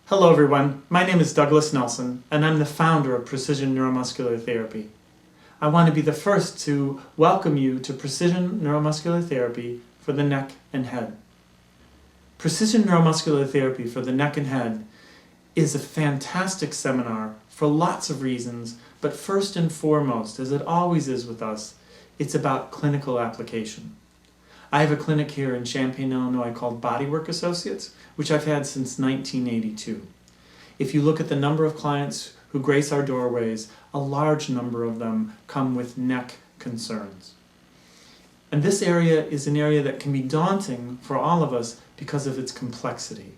Hello everyone, my name is Douglas Nelson and I'm the founder of Precision Neuromuscular Therapy. I want to be the first to welcome you to Precision Neuromuscular Therapy for the neck and head. Precision Neuromuscular Therapy for the neck and head is a fantastic seminar for lots of reasons, but first and foremost, as it always is with us, it's about clinical application. I have a clinic here in Champaign, Illinois called Bodywork Associates, which I've had since 1982. If you look at the number of clients who grace our doorways, a large number of them come with neck concerns. And this area is an area that can be daunting for all of us because of its complexity.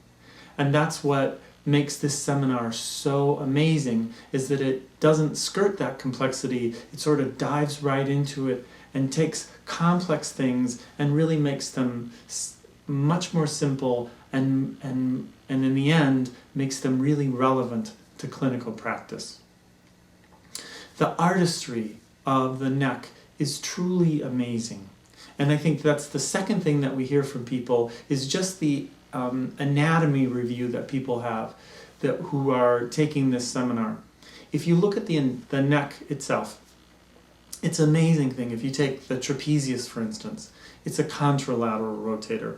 And that's what makes this seminar so amazing, is that it doesn't skirt that complexity, it sort of dives right into it and takes complex things and really makes them much more simple and in the end makes them really relevant to clinical practice. The artistry of the neck is truly amazing. And I think that's the second thing that we hear from people is just the anatomy review that people have who are taking this seminar. If you look at the neck itself, it's an amazing thing. If you take the trapezius, for instance, it's a contralateral rotator.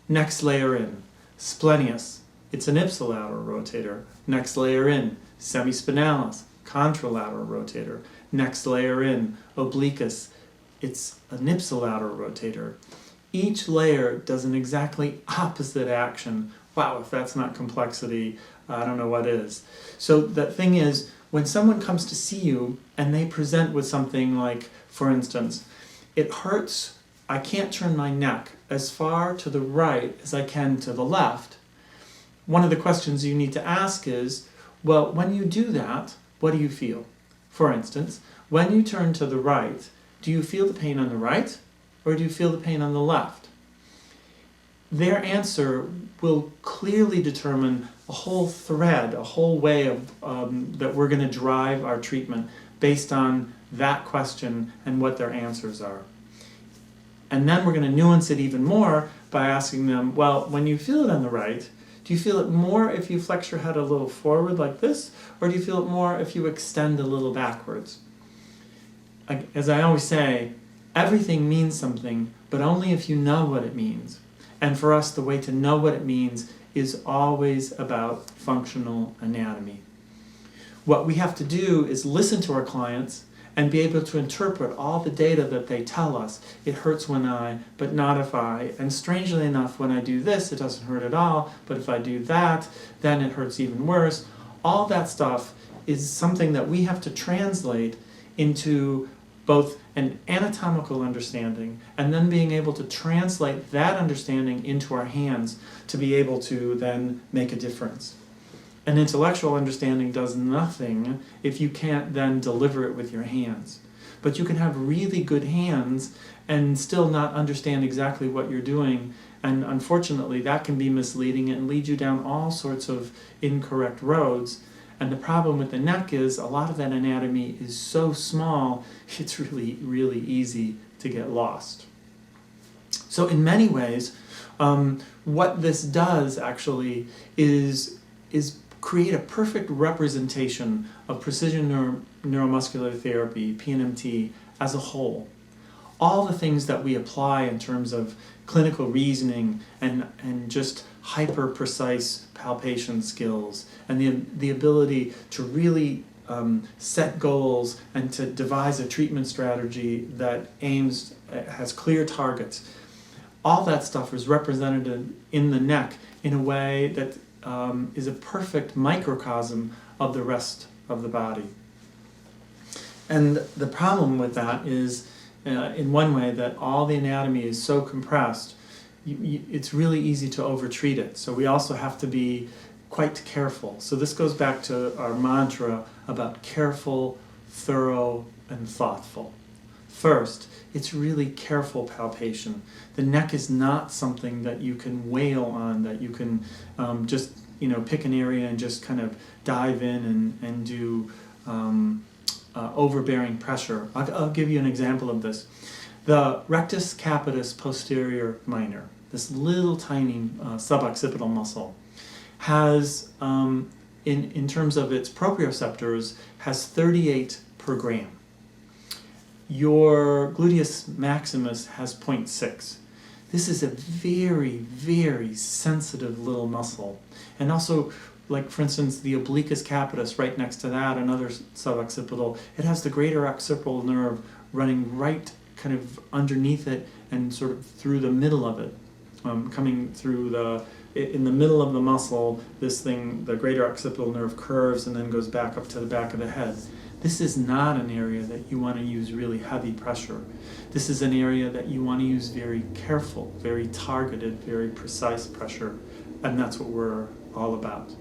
Next layer in, splenius, it's an ipsilateral rotator. Next layer in, semispinalis, contralateral rotator. Next layer in, obliquus, it's an ipsilateral rotator. Each layer does an exactly opposite action. Wow, if that's not complexity, I don't know what is. So the thing is, when someone comes to see you and they present with something like, for instance, it hurts, I can't turn my neck as far to the right as I can to the left, one of the questions you need to ask is, well, when you do that, what do you feel? For instance, when you turn to the right, do you feel the pain on the right or do you feel the pain on the left? Their answer will clearly determine a whole thread, a whole way of that we're going to drive our treatment based on that question and what their answers are. And then we're going to nuance it even more by asking them, well, when you feel it on the right, do you feel it more if you flex your head a little forward like this, or do you feel it more if you extend a little backwards? As I always say, everything means something, but only if you know what it means. And for us, the way to know what it means is always about functional anatomy. What we have to do is listen to our clients and be able to interpret all the data that they tell us. It hurts when I, but not if I. And strangely enough, when I do this, it doesn't hurt at all. But if I do that, then it hurts even worse. All that stuff is something that we have to translate into both an anatomical understanding and then being able to translate that understanding into our hands to be able to then make a difference. An intellectual understanding does nothing if you can't then deliver it with your hands. But you can have really good hands and still not understand exactly what you're doing, and unfortunately that can be misleading and lead you down all sorts of incorrect roads. And the problem with the neck is a lot of that anatomy is so small, it's really, really easy to get lost. So in many ways, what this does actually is create a perfect representation of precision neuromuscular therapy, PNMT, as a whole. All the things that we apply in terms of clinical reasoning and just hyper-precise palpation skills and the ability to really set goals and to devise a treatment strategy that has clear targets. All that stuff is represented in the neck in a way that is a perfect microcosm of the rest of the body. And the problem with that is, in one way, that all the anatomy is so compressed, it's really easy to overtreat it. So we also have to be quite careful. So this goes back to our mantra about careful, thorough, and thoughtful. First, it's really careful palpation. The neck is not something that you can wail on, that you can just pick an area and just kind of dive in and do overbearing pressure. I'll give you an example of this. The rectus capitis posterior minor, this little tiny suboccipital muscle, has, in terms of its proprioceptors, has 38 per gram. Your gluteus maximus has 0.6. This is a very, very sensitive little muscle. And also, like for instance, the obliquus capitis right next to that, another suboccipital, it has the greater occipital nerve running right kind of underneath it and sort of through the middle of it, coming through in the middle of the muscle, this thing, the greater occipital nerve curves and then goes back up to the back of the head. This is not an area that you want to use really heavy pressure. This is an area that you want to use very careful, very targeted, very precise pressure, and that's what we're all about.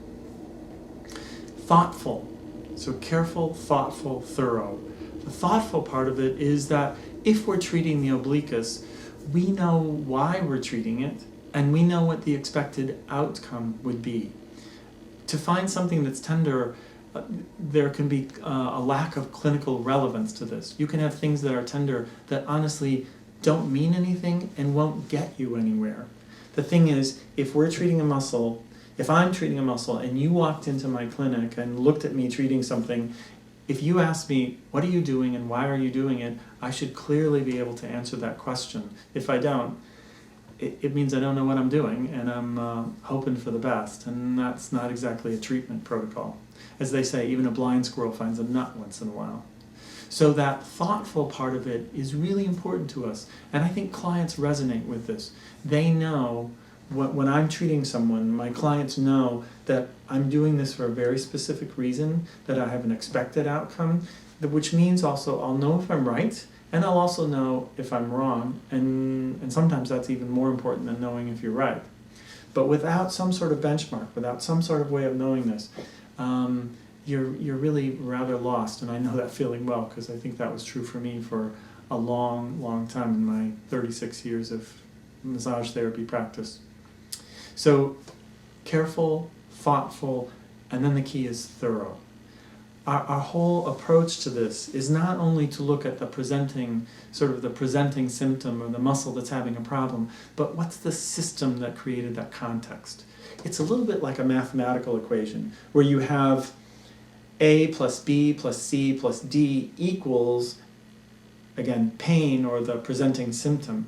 Thoughtful. So careful, thoughtful, thorough. The thoughtful part of it is that if we're treating the obliquus, we know why we're treating it, and we know what the expected outcome would be. To find something that's tender, there can be a lack of clinical relevance to this. You can have things that are tender that honestly don't mean anything and won't get you anywhere. The thing is, if we're treating a muscle, if I'm treating a muscle and you walked into my clinic and looked at me treating something, if you asked me, what are you doing and why are you doing it, I should clearly be able to answer that question. If I don't, it means I don't know what I'm doing and I'm hoping for the best, and that's not exactly a treatment protocol. As they say, even a blind squirrel finds a nut once in a while. So that thoughtful part of it is really important to us, and I think clients resonate with this. They know when I'm treating someone, my clients know that I'm doing this for a very specific reason, that I have an expected outcome, which means also I'll know if I'm right, and I'll also know if I'm wrong, and sometimes that's even more important than knowing if you're right. But without some sort of benchmark, without some sort of way of knowing this, you're really rather lost, and I know that feeling well because I think that was true for me for a long, long time in my 36 years of massage therapy practice. So careful, thoughtful, and then the key is thorough. Our whole approach to this is not only to look at the presenting symptom or the muscle that's having a problem, but what's the system that created that context. It's a little bit like a mathematical equation where you have A plus B plus C plus D equals, again, pain or the presenting symptom.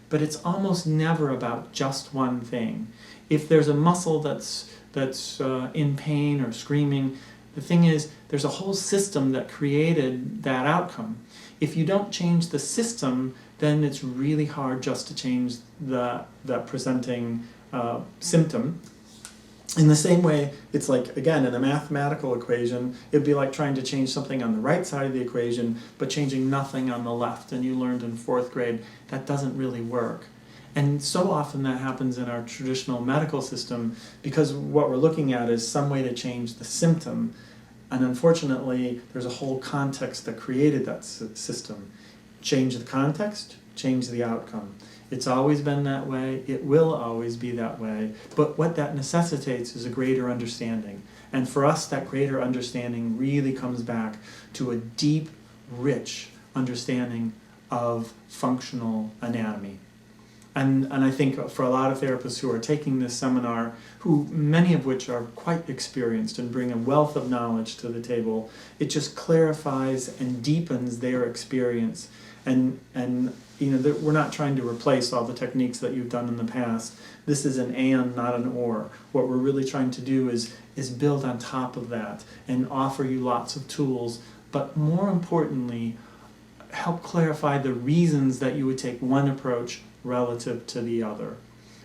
But it's almost never about just one thing. If there's a muscle that's in pain or screaming, the thing is, there's a whole system that created that outcome. If you don't change the system, then it's really hard just to change the presenting symptom. In the same way, it's like, again, in a mathematical equation, it'd be like trying to change something on the right side of the equation, but changing nothing on the left. And you learned in 4th grade, that doesn't really work. And so often that happens in our traditional medical system because what we're looking at is some way to change the symptom. And unfortunately, there's a whole context that created that system. Change the context, change the outcome. It's always been that way, it will always be that way, but what that necessitates is a greater understanding. And for us, that greater understanding really comes back to a deep, rich understanding of functional anatomy. And I think for a lot of therapists who are taking this seminar, who many of which are quite experienced and bring a wealth of knowledge to the table, it just clarifies and deepens their experience. And we're not trying to replace all the techniques that you've done in the past. This is an and, not an or. What we're really trying to do is build on top of that and offer you lots of tools, but more importantly, help clarify the reasons that you would take one approach relative to the other.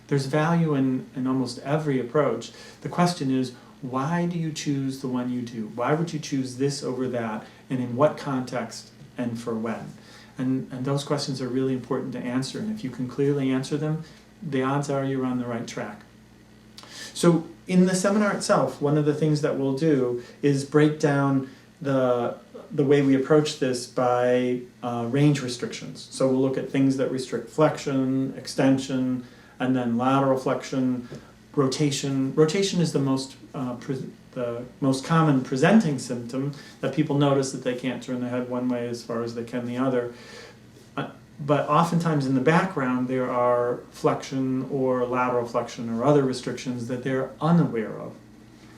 There's value in almost every approach. The question is, why do you choose the one you do? Why would you choose this over that, and in what context and for when? And those questions are really important to answer, and if you can clearly answer them, the odds are you're on the right track. So in the seminar itself, one of the things that we'll do is break down the way we approach this by range restrictions. So we'll look at things that restrict flexion, extension, and then lateral flexion, rotation. Rotation is the most common presenting symptom that people notice that they can't turn their head one way as far as they can the other. But oftentimes in the background there are flexion or lateral flexion or other restrictions that they're unaware of.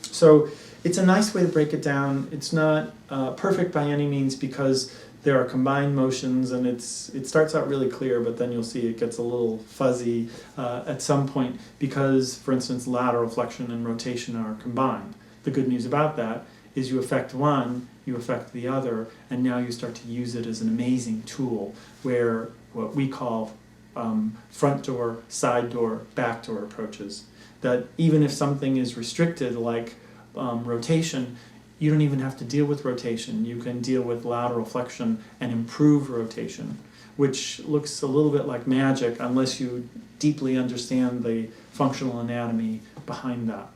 So it's a nice way to break it down. It's not perfect by any means because there are combined motions, and it starts out really clear, but then you'll see it gets a little fuzzy at some point because, for instance, lateral flexion and rotation are combined. The good news about that is you affect one, you affect the other, and now you start to use it as an amazing tool where what we call front door, side door, back door approaches. That even if something is restricted like rotation, you don't even have to deal with rotation. You can deal with lateral flexion and improve rotation, which looks a little bit like magic unless you deeply understand the functional anatomy behind that.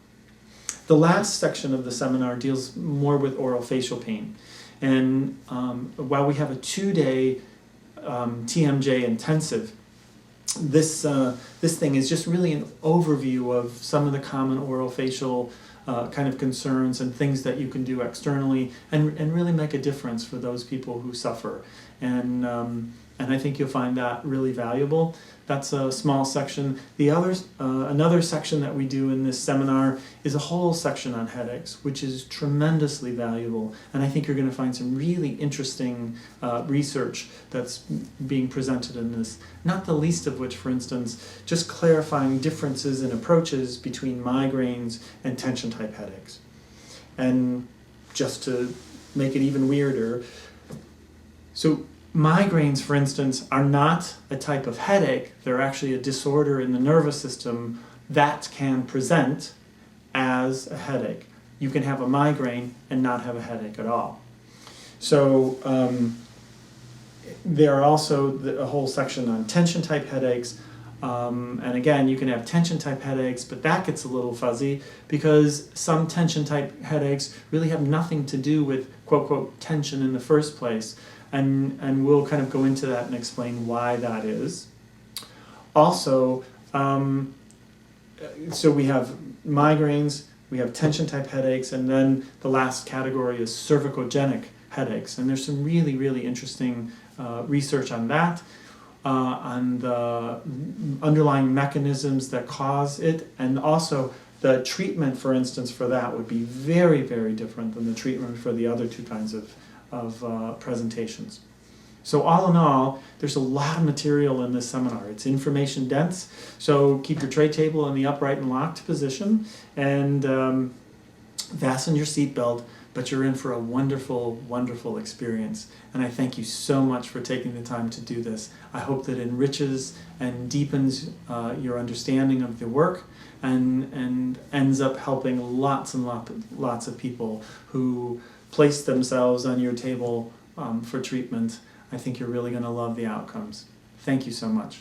The last section of the seminar deals more with orofacial pain. And while we have a 2-day TMJ intensive, this thing is just really an overview of some of the common orofacial kind of concerns and things that you can do externally and really make a difference for those people who suffer. And I think you'll find that really valuable. That's a small section. The other, another section that we do in this seminar is a whole section on headaches, which is tremendously valuable. And I think you're going to find some really interesting research that's being presented in this, not the least of which, for instance, just clarifying differences in approaches between migraines and tension type headaches. And just to make it even weirder, so migraines, for instance, are not a type of headache. They're actually a disorder in the nervous system that can present as a headache. You can have a migraine and not have a headache at all. So there are also a whole section on tension type headaches. And again, you can have tension type headaches, but that gets a little fuzzy because some tension type headaches really have nothing to do with quote, quote, tension in the first place. And we'll kind of go into that and explain why that is. Also, so we have migraines, we have tension type headaches, and then the last category is cervicogenic headaches. And there's some really, really interesting research on that, on the underlying mechanisms that cause it, and also the treatment, for instance, for that would be very, very different than the treatment for the other two kinds of presentations. So all in all, there's a lot of material in this seminar. It's information dense, so keep your tray table in the upright and locked position and fasten your seatbelt, but you're in for a wonderful, wonderful experience. And I thank you so much for taking the time to do this. I hope that enriches and deepens your understanding of the work and ends up helping lots and lots of people who place themselves on your table for treatment. I think you're really going to love the outcomes. Thank you so much.